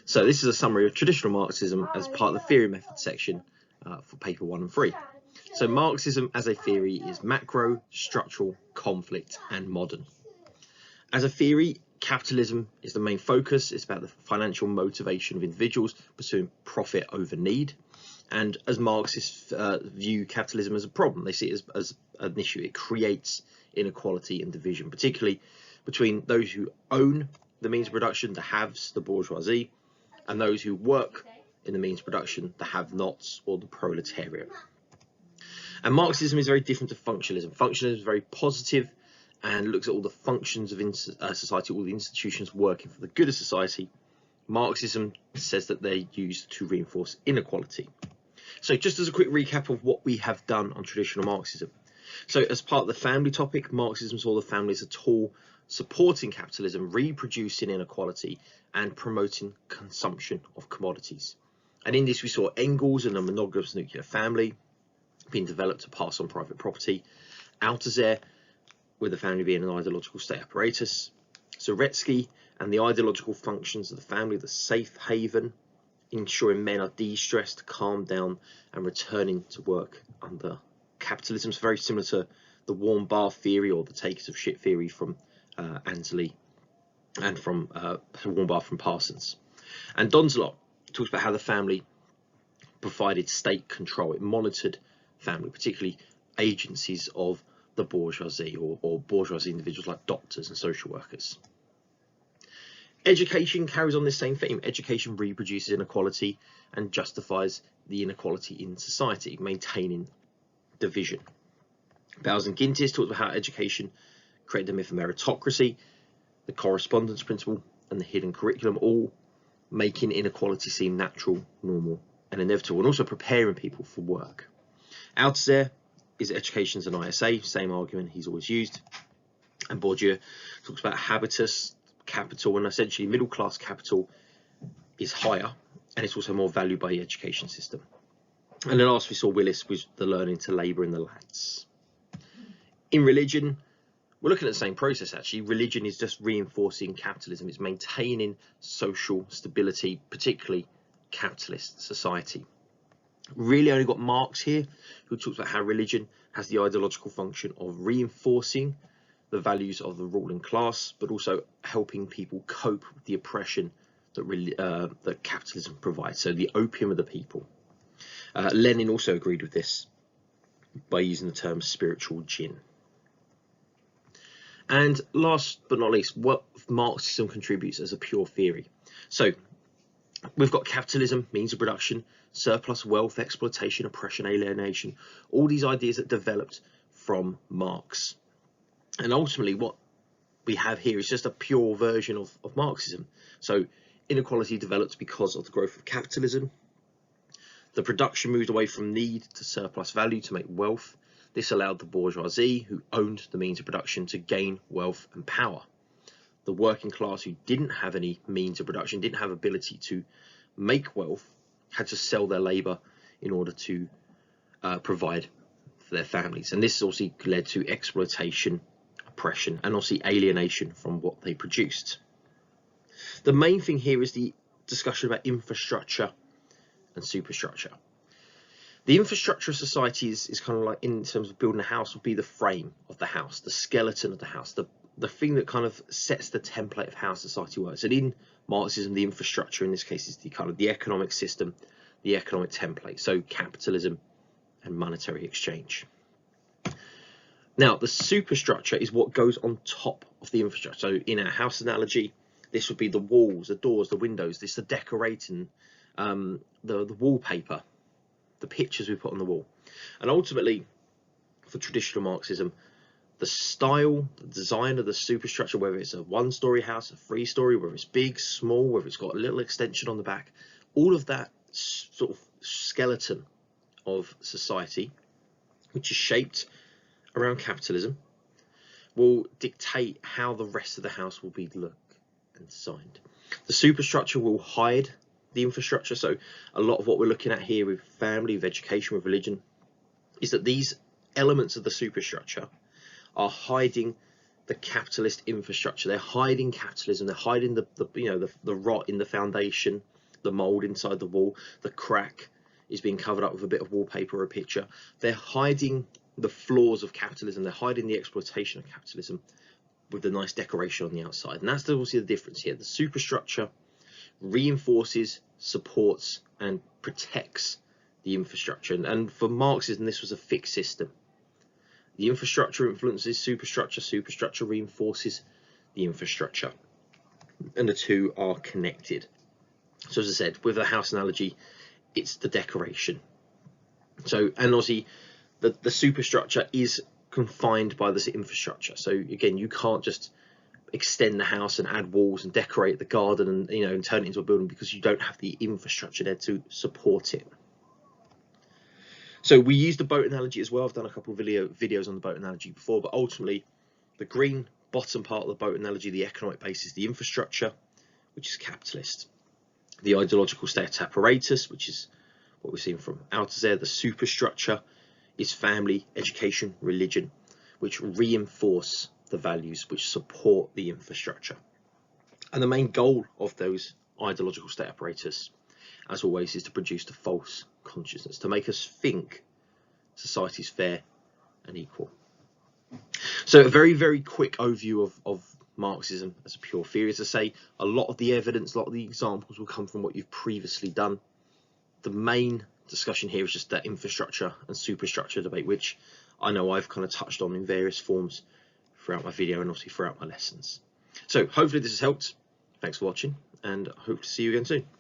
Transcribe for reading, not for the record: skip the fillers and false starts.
So this is a summary of traditional Marxism as part of the theory method section for paper 1 and 3. So Marxism as a theory is macro, structural, conflict, and modern. As a theory, capitalism is the main focus. It's about the financial motivation of individuals pursuing profit over need. And as Marxists view capitalism as a problem, they see it as an issue. It creates inequality and division, particularly between those who own the means of production, the haves, the bourgeoisie, and those who work in the means of production, the have-nots, or the proletariat. And Marxism is very different to functionalism. Functionalism is very positive and looks at all the functions of society, all the institutions working for the good of society. Marxism says that they're used to reinforce inequality. So just as a quick recap of what we have done on traditional Marxism. So as part of the family topic, Marxism saw the family as a tool supporting capitalism, reproducing inequality and promoting consumption of commodities. And in this we saw Engels and a monogamous nuclear family being developed to pass on private property, Althusser with the family being an ideological state apparatus, Zaretsky and the ideological functions of the family, the safe haven, ensuring men are de-stressed, calmed down and returning to work under capitalism. It's very similar to the warm bath theory or the takers of shit theory from Ansley and from warm bath from Parsons. And Donzelot talks about how the family provided state control. It monitored family, particularly agencies of the bourgeoisie or bourgeoisie individuals like doctors and social workers. Education carries on this same theme. Education reproduces inequality and justifies the inequality in society, maintaining division. Bowers and Gintis talks about how education created the myth of meritocracy, the correspondence principle, and the hidden curriculum, all making inequality seem natural, normal, and inevitable, and also preparing people for work. Althusser is education as an ISA, same argument he's always used. And Bourdieu talks about habitus, capital, and essentially middle class capital is higher and it's also more valued by the education system. And then last we saw Willis with the learning to labour in the lads. In religion, we're looking at the same process actually. Religion is just reinforcing capitalism. It's maintaining social stability, particularly capitalist society. Really only got Marx here, who talks about how religion has the ideological function of reinforcing the values of the ruling class, but also helping people cope with the oppression that capitalism provides. So the opium of the people. Lenin also agreed with this by using the term spiritual gin. And last but not least, what Marxism contributes as a pure theory. So we've got capitalism, means of production, surplus wealth, exploitation, oppression, alienation, all these ideas that developed from Marx. And ultimately what we have here is just a pure version of Marxism. So inequality developed because of the growth of capitalism. The production moved away from need to surplus value to make wealth. This allowed the bourgeoisie, who owned the means of production, to gain wealth and power. The working class, who didn't have any means of production, didn't have ability to make wealth, had to sell their labour in order to provide for their families. And this also led to exploitation, oppression, and also alienation from what they produced. The main thing here is the discussion about infrastructure and superstructure. The infrastructure of society is kind of like, in terms of building a house, would be the frame of the house, the skeleton of the house, the thing that kind of sets the template of how society works. And in Marxism, the infrastructure in this case is the kind of the economic system, the economic template, so capitalism and monetary exchange. Now, the superstructure is what goes on top of the infrastructure. So in our house analogy, this would be the walls, the doors, the windows, this the decorating, the wallpaper, the pictures we put on the wall. And ultimately, for traditional Marxism, the style, the design of the superstructure, whether it's a one-story house, a three-story, whether it's big, small, whether it's got a little extension on the back, all of that sort of skeleton of society, which is shaped around capitalism, will dictate how the rest of the house will be looked and designed. The superstructure will hide the infrastructure. So a lot of what we're looking at here with family, with education, with religion, is that these elements of the superstructure are hiding the capitalist infrastructure. They're hiding capitalism. They're hiding the rot in the foundation the mold inside the wall, the crack is being covered up with a bit of wallpaper or a picture. They're hiding the flaws of capitalism, they're hiding the exploitation of capitalism with the nice decoration on the outside. And that's obviously the difference here. The superstructure reinforces, supports, and protects the infrastructure. And for Marxism, this was a fixed system. The infrastructure influences superstructure, superstructure reinforces the infrastructure, and the two are connected. So as I said, with the house analogy, it's the decoration. So, and obviously the superstructure is confined by this infrastructure. So again, you can't just extend the house and add walls and decorate the garden and, you know, and turn it into a building, because you don't have the infrastructure there to support it. So we use the boat analogy as well. I've done a couple of videos on the boat analogy before, but ultimately the green bottom part of the boat analogy, the economic base, is the infrastructure, which is capitalist. The ideological state apparatus, which is what we've seen from out there, the superstructure, is family, education, religion, which reinforce the values which support the infrastructure. And the main goal of those ideological state apparatus, as always, is to produce the false consciousness, to make us think society is fair and equal. So a very, very quick overview of Marxism as a pure theory. As I say, a lot of the evidence, a lot of the examples will come from what you've previously done. The main discussion here is just that infrastructure and superstructure debate, which I know I've kind of touched on in various forms throughout my video and obviously throughout my lessons. So hopefully this has helped. Thanks for watching, and I hope to see you again soon.